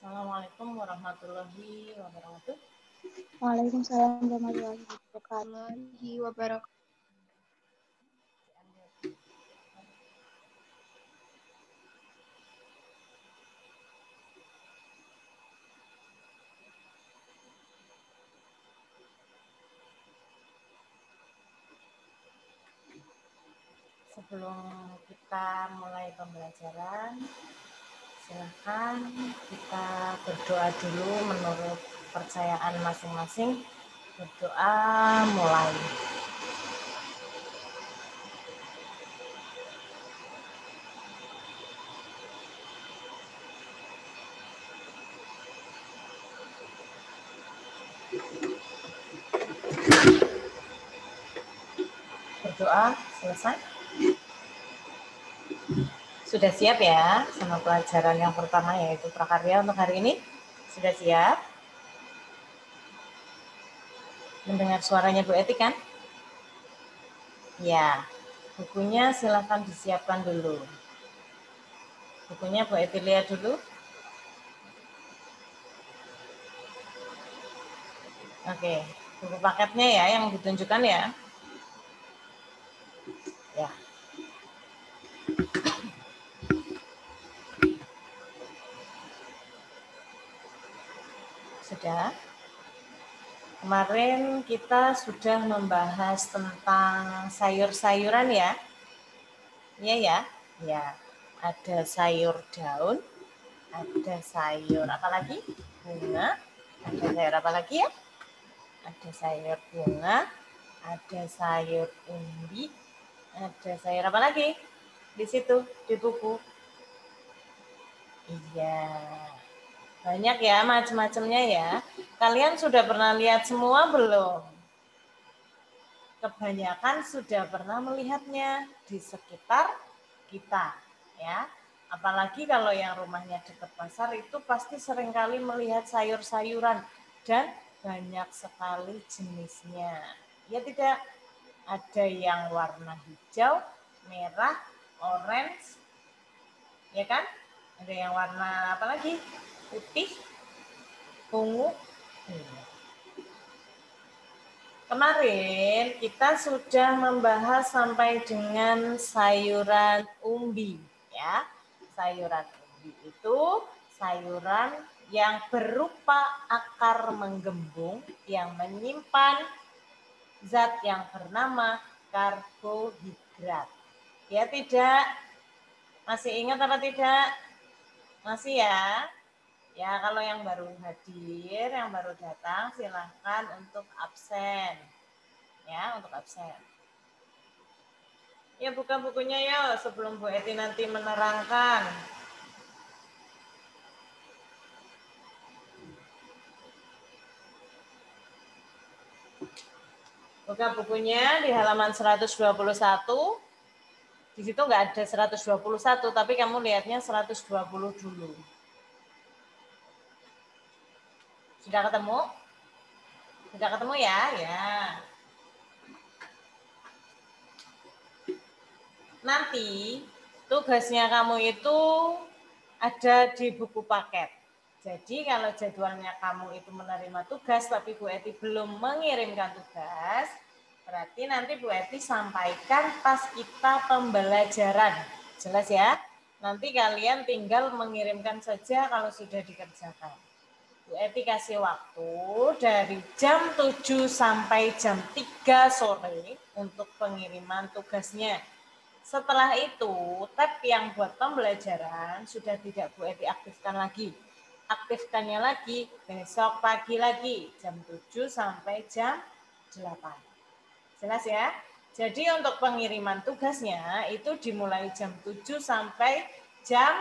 Assalamualaikum warahmatullahi wabarakatuh. Waalaikumsalam warahmatullahi wabarakatuh. Sebelum kita mulai pembelajaran, silakan kita berdoa dulu menurut kepercayaan masing-masing. Berdoa mulai. Berdoa selesai. Sudah siap ya sama pelajaran yang pertama yaitu prakarya untuk hari ini? Sudah siap? Mendengar suaranya Bu Eti kan? Ya, bukunya silakan disiapkan dulu. Bukunya Bu Eti lihat dulu. Oke, buku paketnya ya yang ditunjukkan ya. Ya. Sudah. Kemarin kita sudah membahas tentang sayur-sayuran ya. Iya ya? Ya. Ada sayur daun, ada sayur apa lagi? Bunga. Ada sayur apa lagi ya? Ada sayur bunga, ada sayur umbi, ada sayur apa lagi? Di situ, di buku. Iya. Banyak ya macam-macamnya ya. Kalian sudah pernah lihat semua belum? Kebanyakan sudah pernah melihatnya di sekitar kita, ya. Apalagi kalau yang rumahnya dekat pasar itu pasti seringkali melihat sayur-sayuran dan banyak sekali jenisnya. Ya tidak, ada yang warna hijau, merah, orange, ya kan? Ada yang warna apa lagi? Putih, ungu. Kemarin kita sudah membahas sampai dengan sayuran umbi, ya. Sayuran umbi itu sayuran yang berupa akar menggembung yang menyimpan zat yang bernama karbohidrat. Ya tidak? Masih ingat apa tidak? Masih ya? Ya, kalau yang baru hadir, yang baru datang, silahkan untuk absen. Ya, untuk absen. Ya, buka bukunya ya sebelum Bu Eti nanti menerangkan. Buka bukunya di halaman 121. Di situ nggak ada 121, tapi kamu lihatnya 120 dulu. Sudah ketemu? Sudah ketemu ya? Ya. Nanti tugasnya kamu itu ada di buku paket. Jadi kalau jadwalnya kamu itu menerima tugas tapi Bu Eti belum mengirimkan tugas, berarti nanti Bu Eti sampaikan pas kita pembelajaran. Jelas ya? Nanti kalian tinggal mengirimkan saja kalau sudah dikerjakan. Bu Eti kasih waktu dari jam 7 sampai jam 3 sore untuk pengiriman tugasnya. Setelah itu, tab yang buat pembelajaran sudah tidak Bu Eti aktifkan lagi. Aktifkannya lagi besok pagi lagi, jam 7 sampai jam 8. Jelas ya? Jadi untuk pengiriman tugasnya itu dimulai jam 7 sampai jam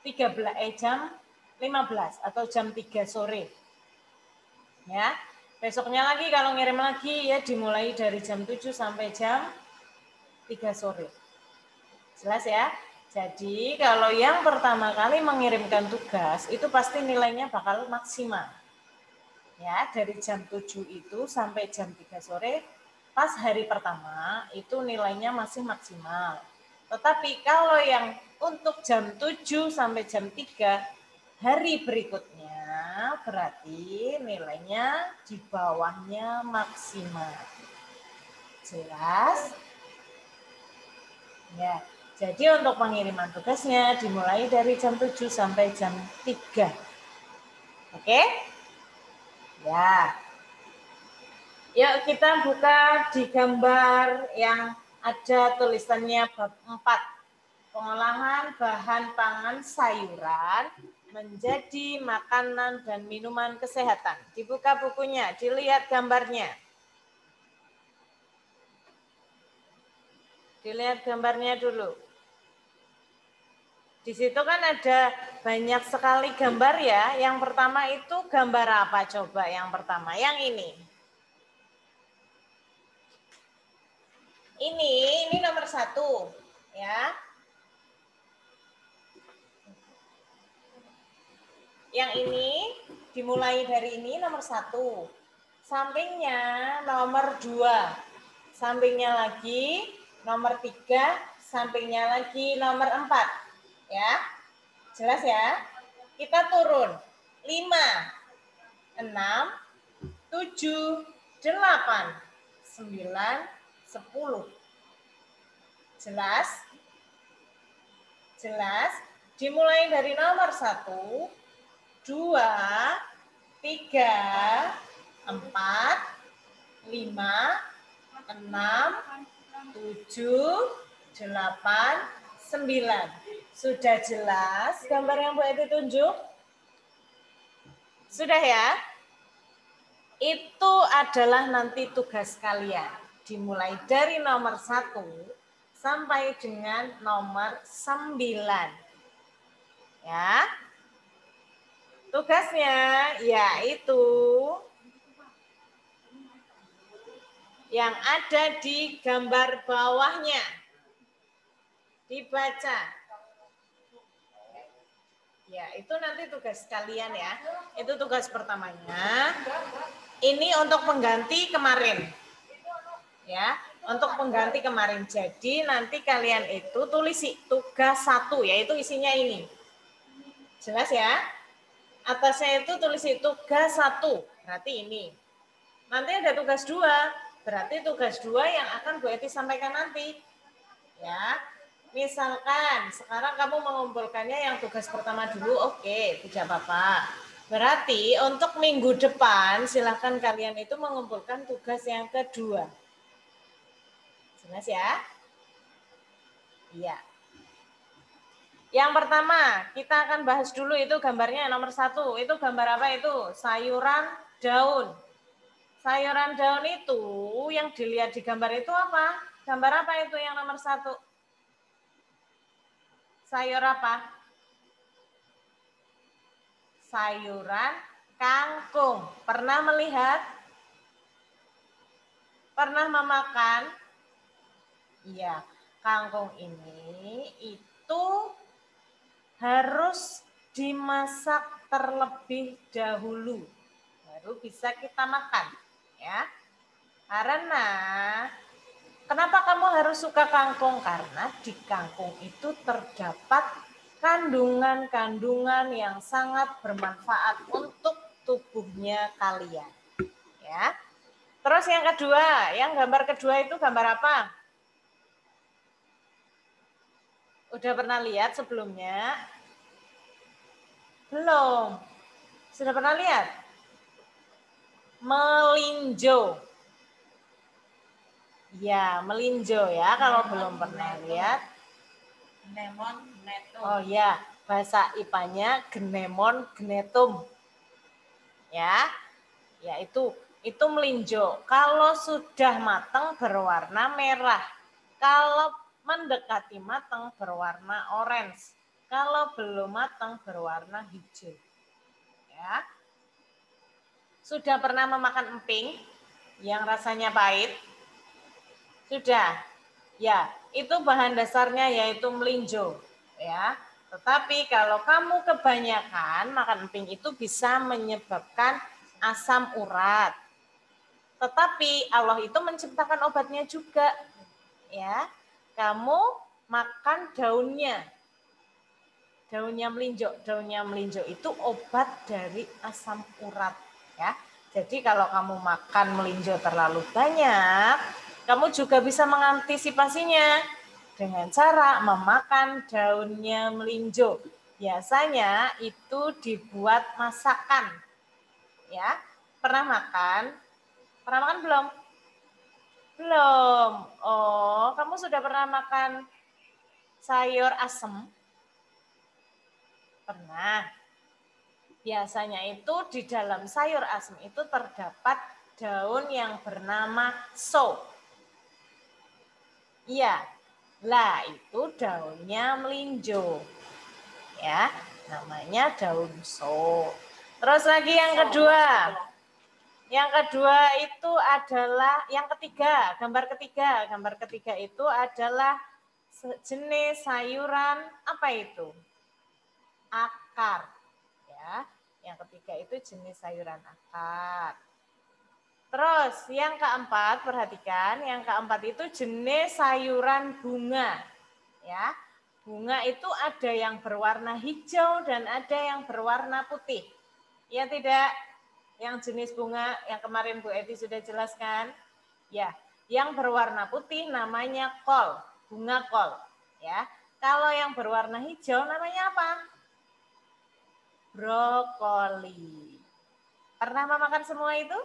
15 atau jam 3 sore. Ya. Besoknya lagi kalau ngirim lagi ya dimulai dari jam 7 sampai jam 3 sore. Jelas ya? Jadi kalau yang pertama kali mengirimkan tugas itu pasti nilainya bakal maksimal. Ya, dari jam 7 itu sampai jam 3 sore pas hari pertama itu nilainya masih maksimal. Tetapi kalau yang untuk jam 7 sampai jam 3 hari berikutnya berarti nilainya di bawahnya maksimal. Jelas? Ya, jadi untuk pengiriman tugasnya dimulai dari jam 7 sampai jam 3. Oke? Ya. Yuk kita buka di gambar yang ada tulisannya bab 4. Pengolahan bahan pangan sayuran menjadi makanan dan minuman kesehatan. Dibuka bukunya, dilihat gambarnya. Dilihat gambarnya dulu. Di situ kan ada banyak sekali gambar ya. Yang pertama itu gambar apa coba yang pertama? Yang ini. Ini nomor 1 ya. Yang ini dimulai dari ini nomor 1. Sampingnya nomor 2. Sampingnya lagi nomor 3. Sampingnya lagi nomor 4. Ya. Jelas ya? Kita turun. 5, 6, 7, 8, 9, 10. Jelas? Jelas? Dimulai dari nomor 1, 2, 3, 4, 5, 6, 7, 8, 9. Sudah jelas gambar yang Bu Eti tunjuk? Sudah ya? Itu adalah nanti tugas kalian. Dimulai dari nomor 1 sampai dengan nomor 9. Ya. Tugasnya yaitu yang ada di gambar bawahnya. Dibaca. Ya, itu nanti tugas kalian ya. Itu tugas pertamanya. Ini untuk pengganti kemarin. Ya, untuk pengganti kemarin. Jadi nanti kalian itu tulis tugas 1, yaitu isinya ini. Jelas ya? Atasnya itu tulis tugas 1, berarti ini. Nanti ada tugas 2, berarti tugas 2 yang akan Bu Eti sampaikan nanti. Ya, misalkan sekarang kamu mengumpulkannya yang tugas pertama dulu, oke, tidak apa-apa. Berarti untuk minggu depan silahkan kalian itu mengumpulkan tugas yang kedua. Jelas ya? Iya. Yang pertama, kita akan bahas dulu itu gambarnya nomor 1. Itu gambar apa itu? Sayuran daun. Sayuran daun itu yang dilihat di gambar itu apa? Gambar apa itu yang nomor 1? Sayur apa? Sayuran kangkung. Pernah melihat? Pernah memakan? Iya, kangkung ini itu harus dimasak terlebih dahulu. Baru bisa kita makan. Ya. Karena kenapa kamu harus suka kangkung? Karena di kangkung itu terdapat kandungan-kandungan yang sangat bermanfaat untuk tubuhnya kalian. Ya. Terus yang kedua, yang gambar kedua itu gambar apa? Udah pernah lihat sebelumnya? Belum. Sudah pernah lihat? Melinjo. Ya, melinjo ya. Kalau belum pernah lihat. Genemon genetum. Oh ya, bahasa IPA-nya genemon genetum. Ya. Ya itu melinjo. Kalau sudah matang berwarna merah. Kalau mendekati matang berwarna orange. Kalau belum matang berwarna hijau. Ya. Sudah pernah memakan emping yang rasanya pahit? Sudah. Ya, itu bahan dasarnya yaitu melinjo, ya. Tetapi kalau kamu kebanyakan makan emping itu bisa menyebabkan asam urat. Tetapi Allah itu menciptakan obatnya juga, ya. Kamu makan daunnya. daunnya melinjo. Daunnya melinjo itu obat dari asam urat ya. Jadi kalau kamu makan melinjo terlalu banyak, kamu juga bisa mengantisipasinya dengan cara memakan daunnya melinjo. Biasanya itu dibuat masakan. Ya. Pernah makan? Pernah makan belum? Belum. Oh, kamu sudah pernah makan sayur asem? Pernah. Biasanya itu di dalam sayur asem itu terdapat daun yang bernama so. Iya. Lah, itu daunnya melinjo. Ya, namanya daun so. Terus lagi yang kedua. Yang kedua itu adalah yang ketiga, gambar ketiga. Gambar ketiga itu adalah jenis sayuran apa itu? Akar. Ya, yang ketiga itu jenis sayuran akar. Terus yang keempat, perhatikan, yang keempat itu jenis sayuran bunga. Ya, bunga itu ada yang berwarna hijau dan ada yang berwarna putih. Ya tidak? Yang jenis bunga yang kemarin Bu Eti sudah jelaskan. Ya, yang berwarna putih namanya kol, bunga kol. Ya, kalau yang berwarna hijau namanya apa? Brokoli. Pernah makan semua itu?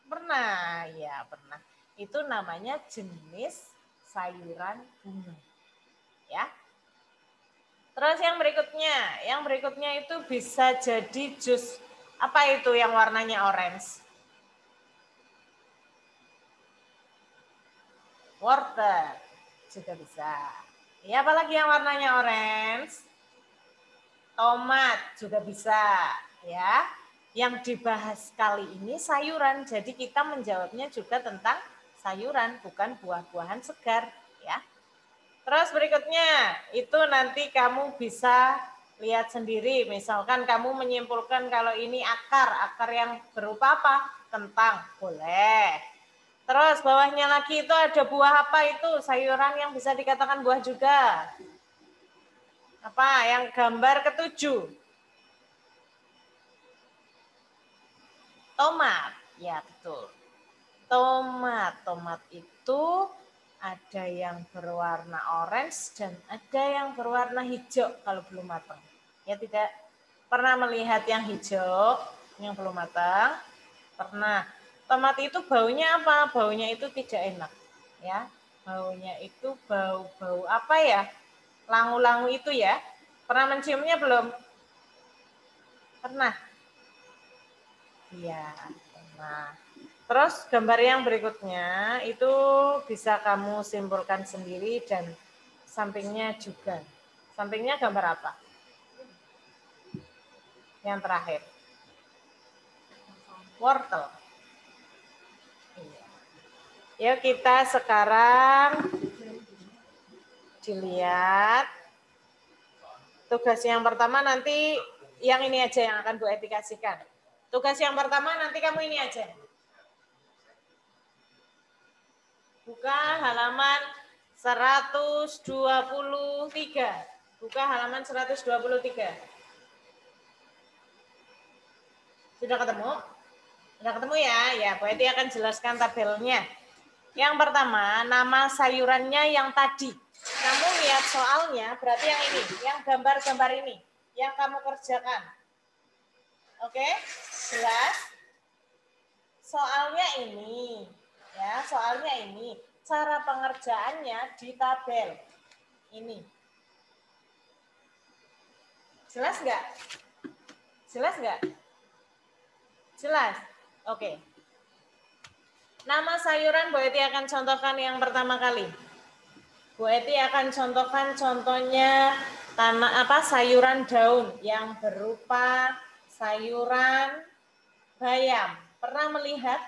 Pernah, ya pernah. Itu namanya jenis sayuran bunga. Ya. Terus yang berikutnya itu bisa jadi jus. Apa itu yang warnanya orange? Wortel juga bisa. Ya, apalagi yang warnanya orange? Tomat juga bisa, ya. Yang dibahas kali ini sayuran, jadi kita menjawabnya juga tentang sayuran, bukan buah-buahan segar, ya. Terus berikutnya, itu nanti kamu bisa lihat sendiri. Misalkan kamu menyimpulkan kalau ini akar yang berupa apa? Kentang, boleh. Terus bawahnya lagi itu ada buah apa itu? Sayuran yang bisa dikatakan buah juga. Apa? Yang gambar ketujuh. Tomat. Ya, betul. Tomat itu ada yang berwarna orange dan ada yang berwarna hijau kalau belum matang. Ya tidak? Pernah melihat yang hijau yang belum matang? Pernah. Tomat itu baunya apa? Baunya itu tidak enak. Ya, baunya itu bau-bau apa ya? Langu-langu itu ya. Pernah menciumnya belum? Pernah? Iya, pernah. Terus gambar yang berikutnya itu bisa kamu simpulkan sendiri dan sampingnya juga. Sampingnya gambar apa? Yang terakhir. Wortel. Yuk kita sekarang dilihat. Tugas yang pertama nanti yang ini aja yang akan Bu Eti kasihkan. Tugas yang pertama nanti kamu ini aja. Buka halaman 123. Buka halaman 123. Sudah ketemu? Sudah ketemu ya? Ya, Bu Eti akan jelaskan tabelnya. Yang pertama, nama sayurannya yang tadi. Kamu lihat soalnya, berarti yang ini, yang gambar-gambar ini, yang kamu kerjakan. Oke? Jelas? Soalnya ini, ya, soalnya ini. Cara pengerjaannya di tabel. Ini. Jelas nggak? Jelas nggak? Jelas? Oke. Nama sayuran Bu Eti akan contohkan yang pertama kali. Bu Eti akan contohkan contohnya sayuran daun yang berupa sayuran bayam. Pernah melihat?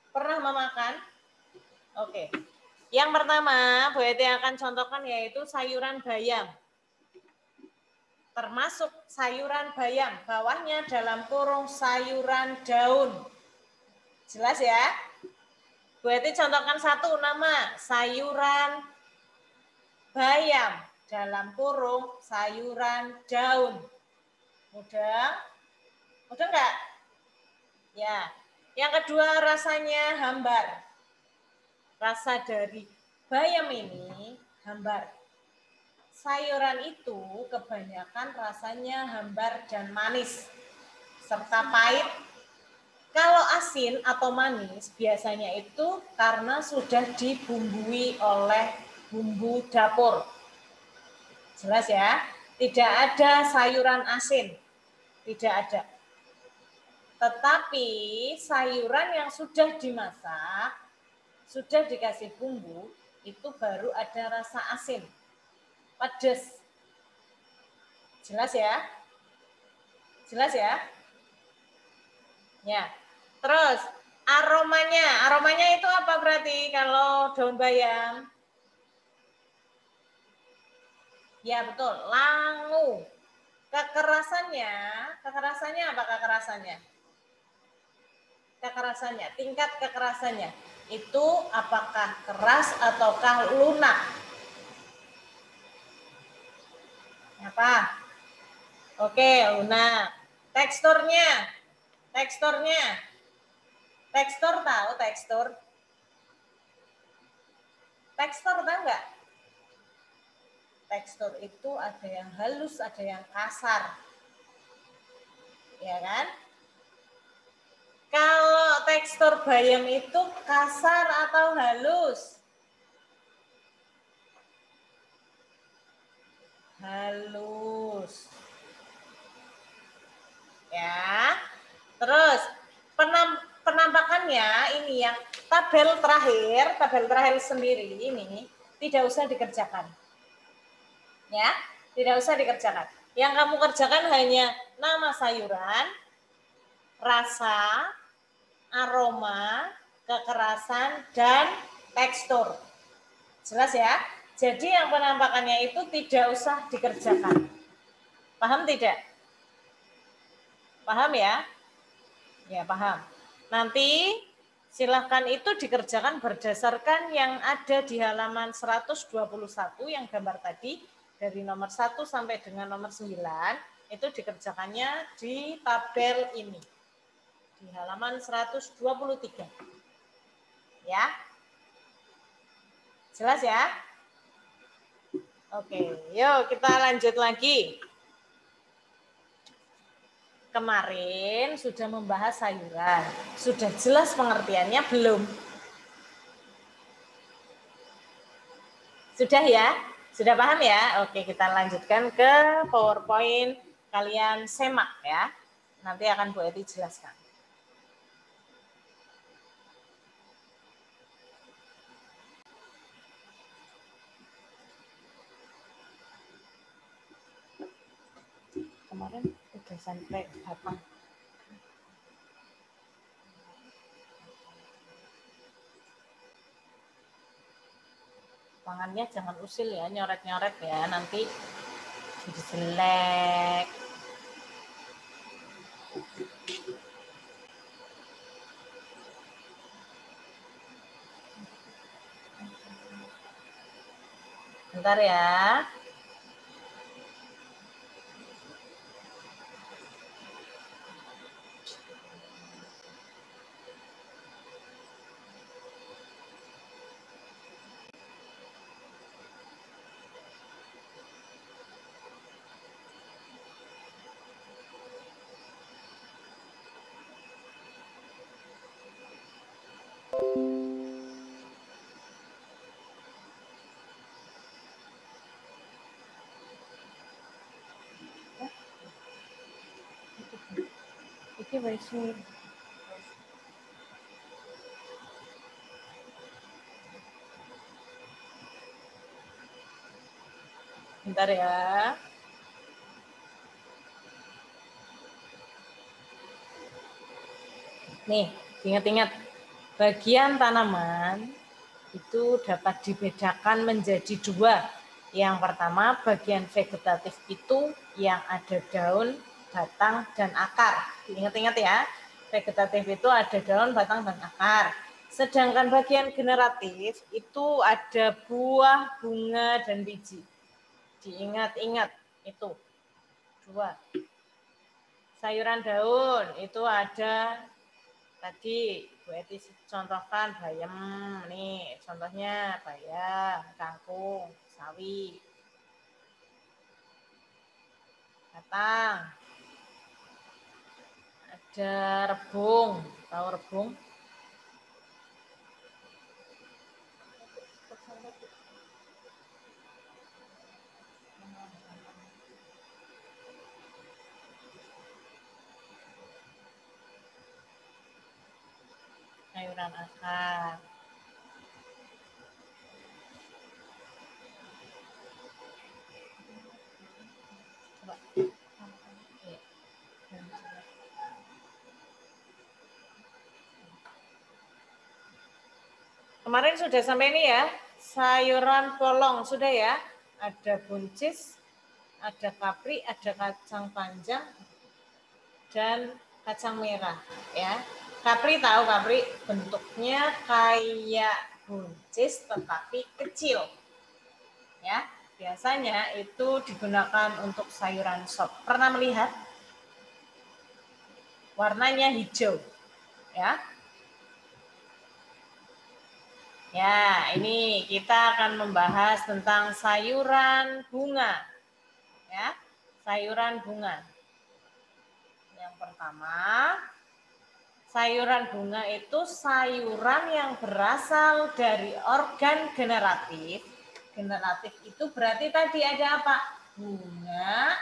Pernah memakan? Oke. Yang pertama Bu Eti akan contohkan yaitu sayuran bayam. Termasuk sayuran bayam, bawahnya dalam kurung sayuran daun. Jelas ya? Bu Eti contohkan satu nama, sayuran bayam. dalam kurung sayuran daun. Mudah? Mudah enggak? Ya. Yang kedua rasanya hambar. Rasa dari bayam ini hambar. Sayuran itu kebanyakan rasanya hambar dan manis serta pahit. Kalau asin atau manis biasanya itu karena sudah dibumbui oleh bumbu dapur. Jelas ya? Tidak ada sayuran asin. Tidak ada. Tetapi sayuran yang sudah dimasak, sudah dikasih bumbu, itu baru ada rasa asin. Pedas. Jelas ya? Jelas ya? Ya. Terus aromanya itu apa berarti kalau daun bayam? Ya betul, langu. Kekerasannya apa kekerasannya? Kekerasannya, tingkat kekerasannya. Itu apakah keras ataukah lunak? Apa? Oke, lunak. Teksturnya. Tekstur tahu tekstur? Tekstur tahu nggak? Tekstur itu ada yang halus, ada yang kasar. Ya kan? Kalau tekstur bayam itu kasar atau halus? Halus. Ya. Terus penampakannya ini yang tabel terakhir sendiri ini tidak usah dikerjakan. Ya, tidak usah dikerjakan. Yang kamu kerjakan hanya nama sayuran, rasa, aroma, kekerasan, dan tekstur. Jelas ya? Jadi yang penampakannya itu tidak usah dikerjakan. Paham tidak? Paham ya? Ya, paham. Nanti silahkan itu dikerjakan berdasarkan yang ada di halaman 121 yang gambar tadi, dari nomor 1 sampai dengan nomor 9, itu dikerjakannya di tabel ini. Di halaman 123. Ya. Jelas ya? Oke, yuk kita lanjut lagi. Kemarin sudah membahas sayuran. Sudah jelas pengertiannya belum? Sudah ya? Sudah paham ya? Oke, kita lanjutkan ke PowerPoint. Kalian semak ya. Nanti akan Bu Eti jelaskan. Kemarin udah sampai kapan? Tangannya jangan usil ya, nyoret-nyoret ya, nanti jadi jelek. Bentar ya. Iki wis bentar ya. Nih, ingat-ingat. Bagian tanaman itu dapat dibedakan menjadi dua. Yang pertama, bagian vegetatif itu yang ada daun, batang, dan akar. Ingat-ingat ya, vegetatif itu ada daun, batang, dan akar. Sedangkan bagian generatif itu ada buah, bunga, dan biji. Diingat-ingat itu. 2. Sayuran daun itu ada tadi Bu Eti contohkan bayam nih, contohnya bayam, kangkung, sawi, batang, ada rebung, tahu rebung? Sayuran akar. Coba. Kemarin sudah sampai ini ya, sayuran polong sudah ya. Ada buncis, ada kapri, ada kacang panjang, dan kacang merah ya. Kapri tahu kapri bentuknya kayak buncis tetapi kecil ya. Biasanya itu digunakan untuk sayuran sop. Pernah melihat? Warnanya hijau ya. Ya, ini kita akan membahas tentang sayuran bunga. Ya, sayuran bunga. Yang pertama, sayuran bunga itu sayuran yang berasal dari organ generatif. Generatif itu berarti tadi ada apa? Bunga,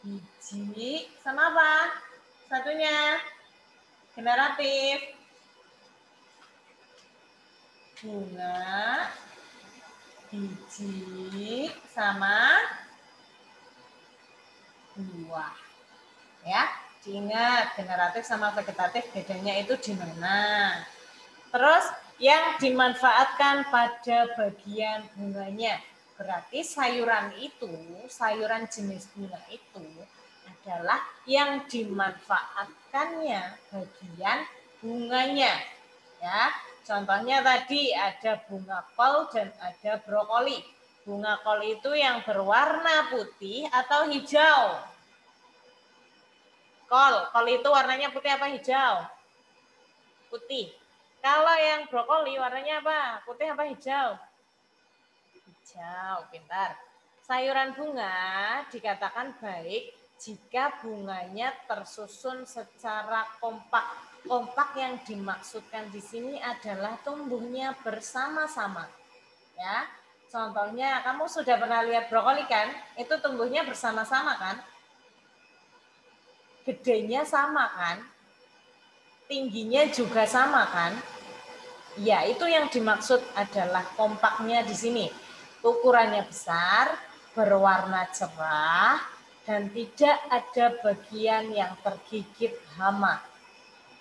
biji, sama apa? Satunya generatif. Bunga, biji, sama buah. Ya, diingat generatif sama vegetatif bedanya itu di mana. Terus yang dimanfaatkan pada bagian bunganya. Berarti sayuran itu, sayuran jenis bunga itu adalah yang dimanfaatkannya bagian bunganya. Ya, contohnya tadi ada bunga kol dan ada brokoli. Bunga kol itu yang berwarna putih atau hijau. Kol itu warnanya putih apa hijau? Putih. Kalau yang brokoli warnanya apa? Putih apa hijau? Hijau, pintar. Sayuran bunga dikatakan baik jika bunganya tersusun secara kompak. Kompak yang dimaksudkan di sini adalah tumbuhnya bersama-sama. Ya, contohnya kamu sudah pernah lihat brokoli kan? Itu tumbuhnya bersama-sama kan? Gedenya sama kan? Tingginya juga sama kan? Ya, itu yang dimaksud adalah kompaknya di sini. Ukurannya besar, berwarna cerah, dan tidak ada bagian yang tergigit hama.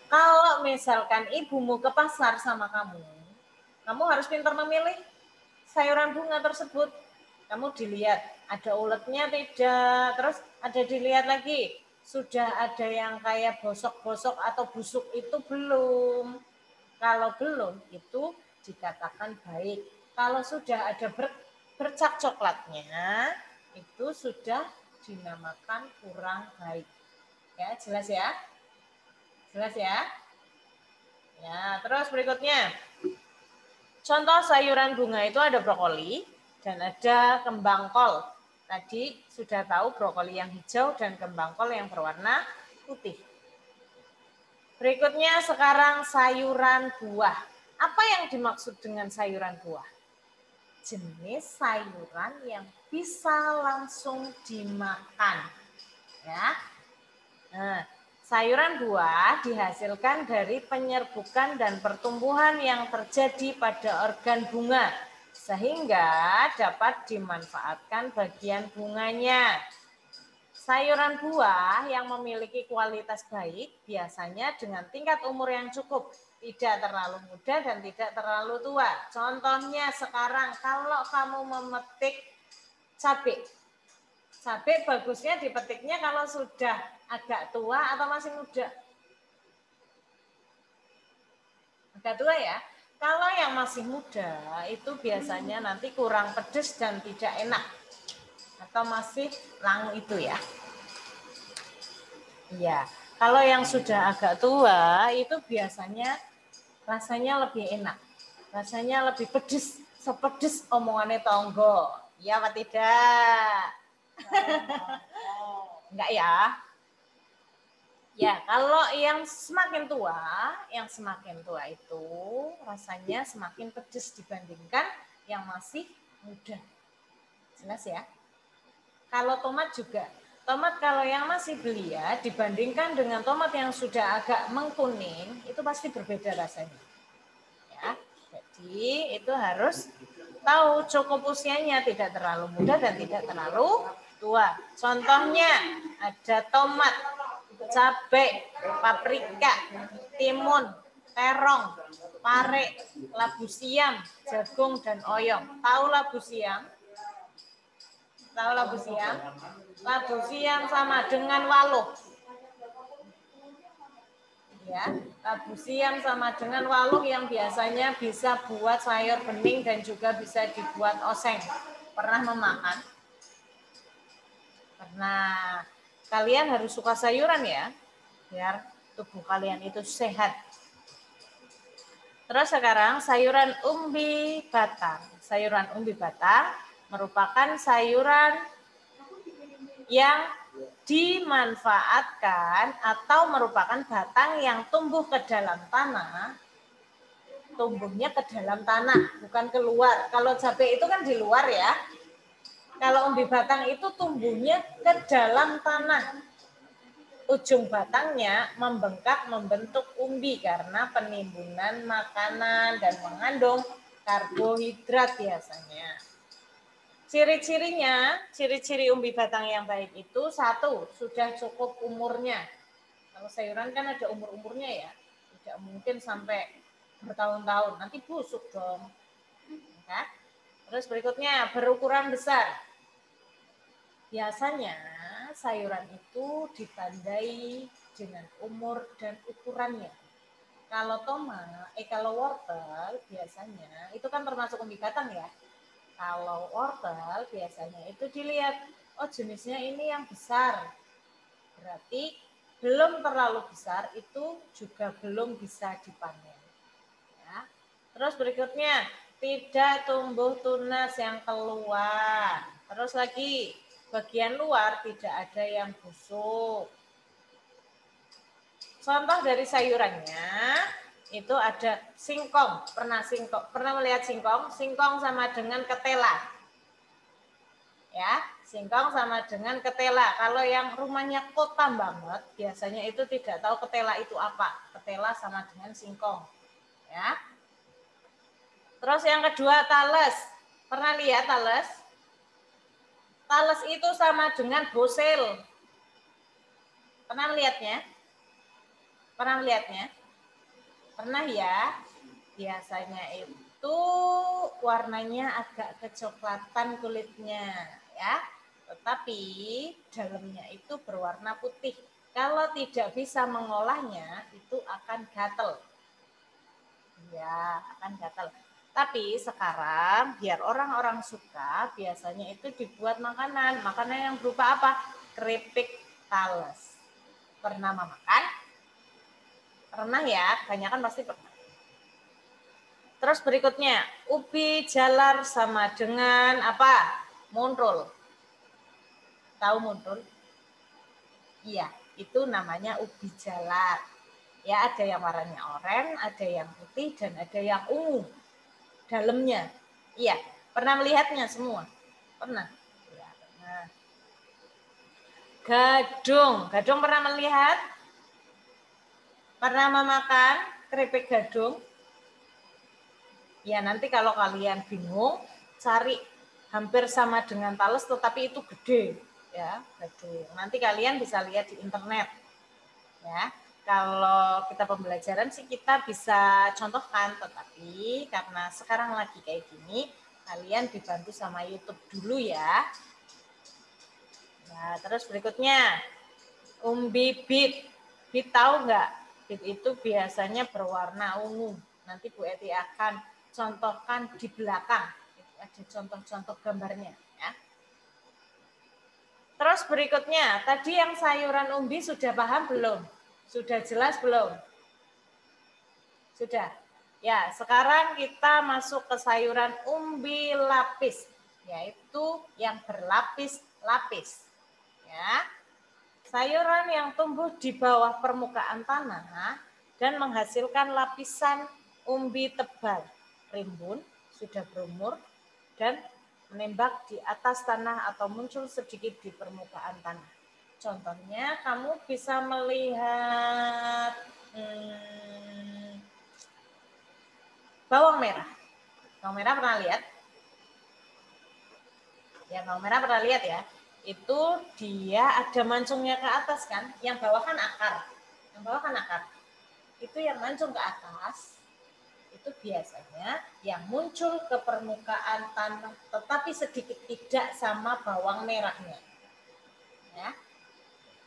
Kalau misalkan ibumu ke pasar sama kamu harus pintar memilih sayuran bunga tersebut. Kamu dilihat, ada uletnya tidak, terus ada dilihat lagi, sudah ada yang kayak bosok-bosok atau busuk itu belum. Kalau belum, itu dikatakan baik. Kalau sudah ada bercak coklatnya, itu sudah dinamakan kurang baik. Ya, jelas ya? Jelas ya? Ya, terus berikutnya. Contoh sayuran bunga itu ada brokoli dan ada kembang kol. Tadi sudah tahu brokoli yang hijau dan kembang kol yang berwarna putih. Berikutnya sekarang sayuran buah. Apa yang dimaksud dengan sayuran buah? Jenis sayuran yang bisa langsung dimakan. Ya. Nah, sayuran buah dihasilkan dari penyerbukan dan pertumbuhan yang terjadi pada organ bunga, sehingga dapat dimanfaatkan bagian bunganya. Sayuran buah yang memiliki kualitas baik biasanya dengan tingkat umur yang cukup, tidak terlalu muda dan tidak terlalu tua. Contohnya sekarang kalau kamu memetik cabai. Cabai bagusnya dipetiknya kalau sudah agak tua atau masih muda? Agak tua ya. Kalau yang masih muda itu biasanya nanti kurang pedas dan tidak enak. atau masih langu itu ya? Iya, kalau yang sudah agak tua itu biasanya rasanya lebih enak. Rasanya lebih pedes, sepedes omongannya tonggo. Iya apa tidak? Enggak ya? Ya, kalau yang semakin tua itu rasanya semakin pedes dibandingkan yang masih muda. Jelas ya? Kalau tomat juga. Tomat kalau yang masih belia dibandingkan dengan tomat yang sudah agak mengkuning, itu pasti berbeda rasanya. Ya, jadi itu harus tahu cukup usianya, tidak terlalu muda dan tidak terlalu tua. Contohnya ada tomat, cabai, paprika, timun, terong, pare, labu siam, jagung, dan oyong. Tahu labu siam? Tahu labu siam? Labu siam sama dengan waluh. Ya, labu siam sama dengan waluh yang biasanya bisa buat sayur bening dan juga bisa dibuat oseng. Pernah memakan? Pernah. Kalian harus suka sayuran ya, biar tubuh kalian itu sehat. Terus sekarang sayuran umbi batang. Sayuran umbi batang merupakan sayuran yang dimanfaatkan atau merupakan batang yang tumbuh ke dalam tanah. Tumbuhnya ke dalam tanah, bukan keluar. Kalau cabai itu kan di luar ya. Kalau umbi batang itu tumbuhnya ke dalam tanah. Ujung batangnya membengkak membentuk umbi karena penimbunan makanan dan mengandung karbohidrat biasanya. Ciri-ciri umbi batang yang baik itu satu, sudah cukup umurnya. Kalau sayuran kan ada umur-umurnya ya, tidak mungkin sampai bertahun-tahun, nanti busuk dong. Ya. Terus berikutnya berukuran besar. Biasanya sayuran itu ditandai dengan umur dan ukurannya. Kalau kalau wortel biasanya itu kan termasuk umbi batang ya. Kalau wortel biasanya itu dilihat, oh jenisnya ini yang besar. Berarti belum terlalu besar, itu juga belum bisa dipanen. Ya. Terus berikutnya, tidak tumbuh tunas yang keluar. Terus lagi, bagian luar tidak ada yang busuk. Contoh dari sayurannya itu ada singkong. Pernah melihat singkong? Singkong sama dengan ketela. Ya, singkong sama dengan ketela. Kalau yang rumahnya kota banget, biasanya itu tidak tahu ketela itu apa. Ketela sama dengan singkong. Ya. Terus yang kedua tales. Pernah lihat tales? Tales itu sama dengan bosel. Pernah melihatnya? Pernah melihatnya? Pernah ya? Biasanya itu warnanya agak kecoklatan kulitnya, ya. Tetapi dalamnya itu berwarna putih. Kalau tidak bisa mengolahnya, itu akan gatel. Ya, akan gatel. Tapi sekarang biar orang-orang suka, biasanya itu dibuat makanan. Makanan yang berupa apa? Keripik tales. Pernah memakan? Pernah ya, kebanyakan pasti pernah. Terus berikutnya, ubi jalar sama dengan apa? Muntul. Tahu muntul? Iya, itu namanya ubi jalar. Ya, ada yang warnanya oranye, ada yang putih, dan ada yang ungu. Dalamnya. Iya, pernah melihatnya semua? Pernah? Ya, pernah. Gadung. Gadung pernah melihat? Pernah memakan keripik gadung? Ya, nanti kalau kalian bingung, cari hampir sama dengan tales tetapi itu gede ya, gadung. Nanti kalian bisa lihat di internet. Ya. Kalau kita pembelajaran sih kita bisa contohkan, tetapi karena sekarang lagi kayak gini, kalian dibantu sama YouTube dulu ya. Nah, terus berikutnya umbi bit. Bit tahu nggak? Bit itu biasanya berwarna ungu. Nanti Bu Eti akan contohkan di belakang. Ada contoh-contoh gambarnya. Ya. Terus berikutnya, tadi yang sayuran umbi sudah paham belum? Sudah jelas belum? Sudah. Ya, sekarang kita masuk ke sayuran umbi lapis, yaitu yang berlapis-lapis. Ya. Sayuran yang tumbuh di bawah permukaan tanah dan menghasilkan lapisan umbi tebal, rimbun, sudah berumur, dan menembak di atas tanah atau muncul sedikit di permukaan tanah. Contohnya, kamu bisa melihat bawang merah. Bawang merah pernah lihat? Ya, bawang merah pernah lihat ya. Itu dia ada mancungnya ke atas kan. Yang bawah kan akar. Yang bawah kan akar. Itu yang mancung ke atas, itu biasanya yang muncul ke permukaan tanah, tetapi sedikit tidak sama bawang merahnya. Ya,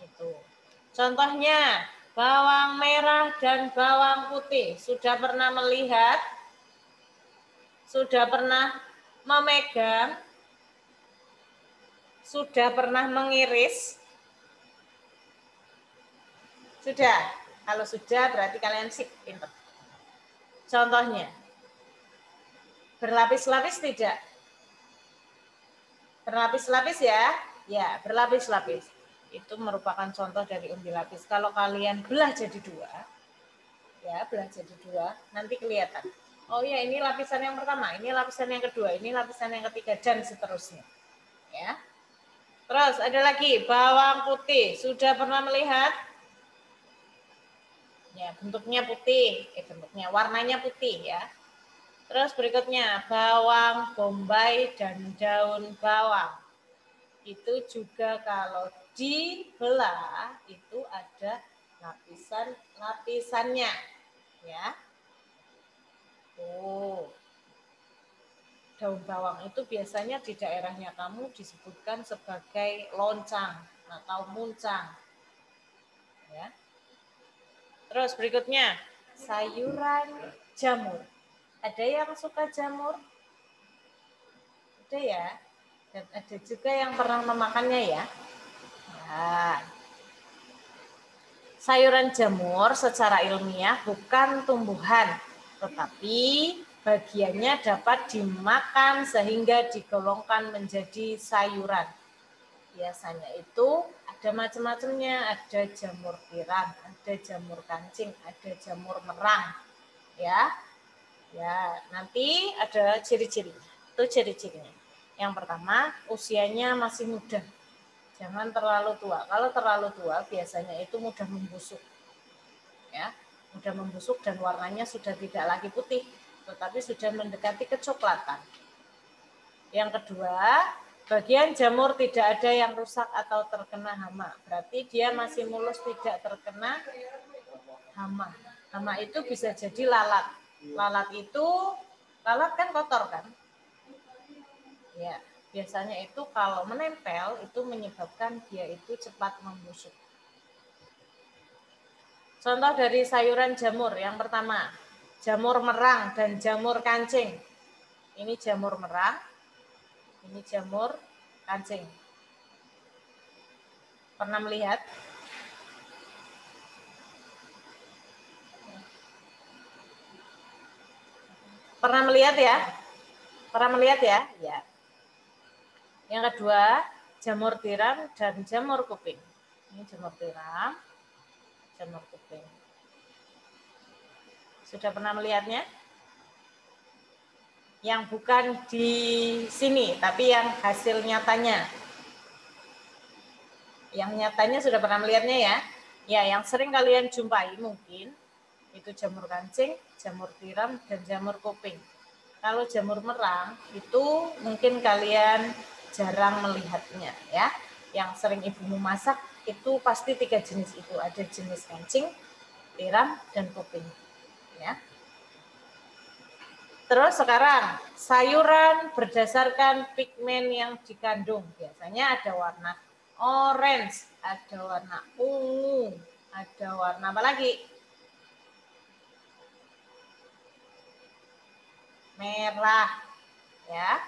itu. Contohnya, bawang merah dan bawang putih. Sudah pernah melihat? Sudah pernah memegang, sudah pernah mengiris? Sudah. Kalau sudah berarti kalian sip, pintar. Contohnya, berlapis-lapis tidak? Berlapis-lapis ya? Ya, berlapis-lapis. Itu merupakan contoh dari umbi lapis. Kalau kalian belah jadi dua, ya belah jadi dua, nanti kelihatan. Oh ya, ini lapisan yang pertama, ini lapisan yang kedua, ini lapisan yang ketiga, dan seterusnya. Ya. Terus ada lagi bawang putih. Sudah pernah melihat? Ya, bentuknya putih, bentuknya warnanya putih ya. Terus berikutnya bawang bombay dan daun bawang. Itu juga kalau dibelah itu ada lapisan-lapisannya ya. Daun bawang itu biasanya di daerahnya kamu disebutkan sebagai loncang atau muncang ya. Terus berikutnya sayuran jamur. Ada yang suka jamur? Ada ya. Dan ada juga yang pernah memakannya ya. Nah, sayuran jamur secara ilmiah bukan tumbuhan, tetapi bagiannya dapat dimakan sehingga digolongkan menjadi sayuran. Biasanya itu ada macam-macamnya, ada jamur tiram, ada jamur kancing, ada jamur merang. Ya. Ya, nanti ada ciri-cirinya. Itu ciri-cirinya. Yang pertama, usianya masih muda. Jangan terlalu tua. Kalau terlalu tua biasanya itu mudah membusuk. Ya, mudah membusuk dan warnanya sudah tidak lagi putih, tetapi sudah mendekati kecoklatan. Yang kedua, bagian jamur tidak ada yang rusak atau terkena hama. Berarti dia masih mulus, tidak terkena hama. Hama itu bisa jadi lalat. Lalat kan kotor kan? Ya, biasanya itu kalau menempel itu menyebabkan dia itu cepat membusuk. Contoh dari sayuran jamur yang pertama, jamur merang dan jamur kancing. Ini jamur merang, ini jamur kancing. Pernah melihat? Pernah melihat ya? Pernah melihat ya? Ya. Yang kedua, jamur tiram dan jamur kuping. Ini jamur tiram, jamur kuping. Sudah pernah melihatnya? Yang bukan di sini, tapi yang hasil nyatanya. Yang nyatanya sudah pernah melihatnya ya? Ya, yang sering kalian jumpai mungkin itu jamur kancing, jamur tiram, dan jamur kuping. Kalau jamur merang itu mungkin kalian jarang melihatnya ya. Yang sering ibumu masak itu pasti 3 jenis itu. Ada jenis kancing, tiram, dan kuping. Ya. Terus sekarang sayuran berdasarkan pigmen yang dikandung. Biasanya ada warna orange, ada warna ungu, ada warna apa lagi? Merah. Ya.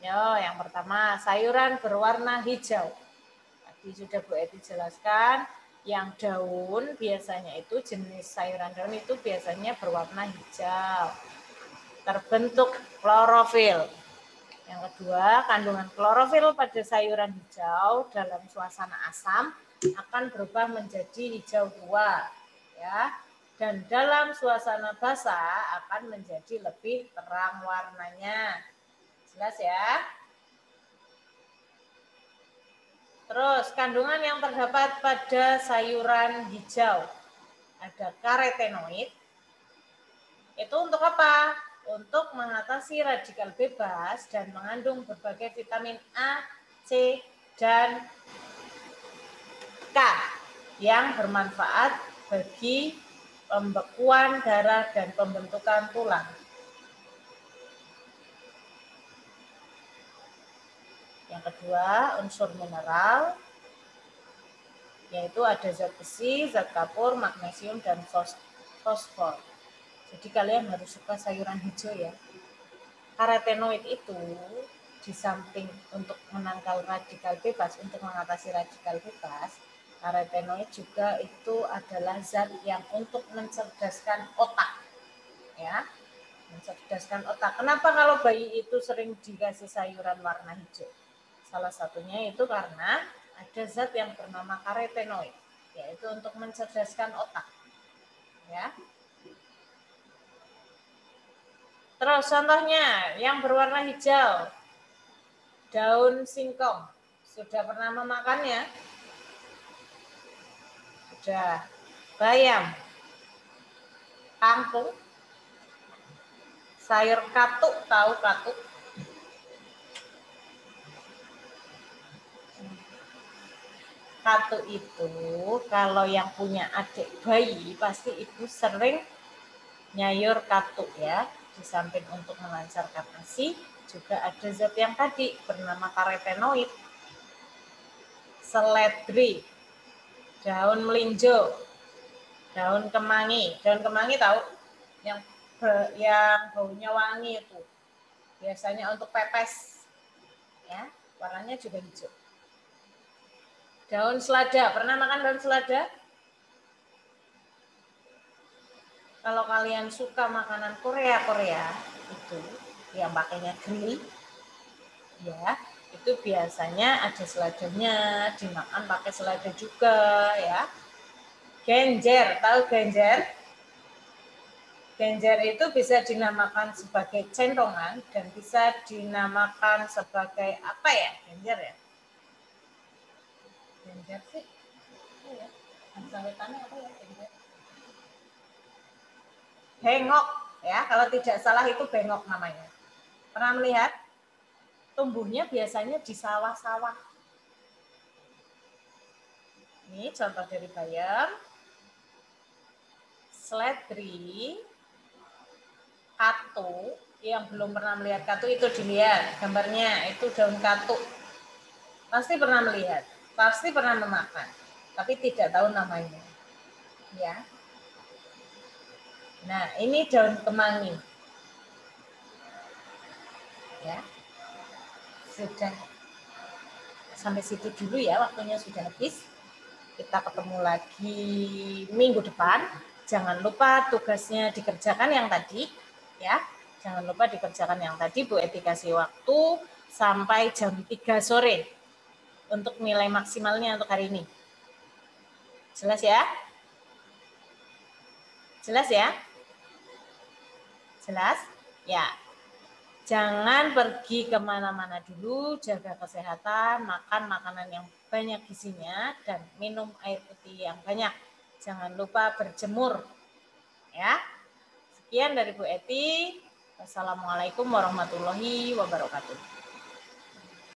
Yo, yang pertama sayuran berwarna hijau. Tadi sudah Bu Eti jelaskan, yang daun biasanya itu jenis sayuran daun itu biasanya berwarna hijau. Terbentuk klorofil. Yang kedua, kandungan klorofil pada sayuran hijau dalam suasana asam akan berubah menjadi hijau tua, ya. Dan dalam suasana basah akan menjadi lebih terang warnanya. Jelas ya? Terus, kandungan yang terdapat pada sayuran hijau ada karotenoid. Itu untuk apa? Untuk mengatasi radikal bebas dan mengandung berbagai vitamin A, C, dan K yang bermanfaat bagi pembekuan darah dan pembentukan tulang. Yang kedua, unsur mineral, yaitu ada zat besi, zat kapur, magnesium, dan fosfor. Jadi kalian harus suka sayuran hijau ya. Karotenoid itu di samping untuk menangkal radikal bebas, untuk mengatasi radikal bebas, karotenoid juga itu adalah zat yang untuk mencerdaskan otak. Ya, mencerdaskan otak. Kenapa kalau bayi itu sering dikasih sayuran warna hijau? Salah satunya itu karena ada zat yang bernama karotenoid, yaitu untuk mencerdaskan otak. Ya. Terus contohnya yang berwarna hijau, daun singkong. Sudah pernah memakannya? Sudah. Bayam, kangkung, sayur katuk, tahu katuk? Katuk itu kalau yang punya adik bayi pasti ibu sering nyayur katuk ya. Di samping untuk melancarkan ASI, juga ada zat yang tadi bernama karotenoid. Seledri, daun melinjo, daun kemangi. Daun kemangi tahu? Yang baunya wangi itu. Biasanya untuk pepes. Ya, warnanya juga hijau. Daun selada, pernah makan daun selada? Kalau kalian suka makanan Korea itu yang pakainya grill, ya itu biasanya ada seladanya, dimakan pakai selada juga ya. Genjer, tahu genjer? Genjer itu bisa dinamakan sebagai centongan dan bisa dinamakan sebagai apa ya? Genjer ya? Genjer sih, ya. Sawetannya apa ya genjer? Bengok ya, kalau tidak salah itu bengok namanya. Pernah melihat? Tumbuhnya biasanya di sawah-sawah. Ini contoh dari bayam, seledri, katu. Yang belum pernah melihat katu itu dilihat gambarnya, itu daun katu. Pasti pernah melihat, pasti pernah memakan, tapi tidak tahu namanya. Ya. Nah, ini daun kemangi. Ya. Sudah sampai situ dulu ya, waktunya sudah habis. Kita ketemu lagi minggu depan. Jangan lupa tugasnya dikerjakan yang tadi, ya. Jangan lupa dikerjakan yang tadi. Bu Eti kasih waktu sampai jam 3 sore untuk nilai maksimalnya untuk hari ini. Jelas ya? Jelas ya? Jelas? Ya. Jangan pergi kemana-mana dulu, jaga kesehatan, makan makanan yang banyak gizinya, dan minum air putih yang banyak. Jangan lupa berjemur. Ya. Sekian dari Bu Eti. Wassalamualaikum warahmatullahi wabarakatuh.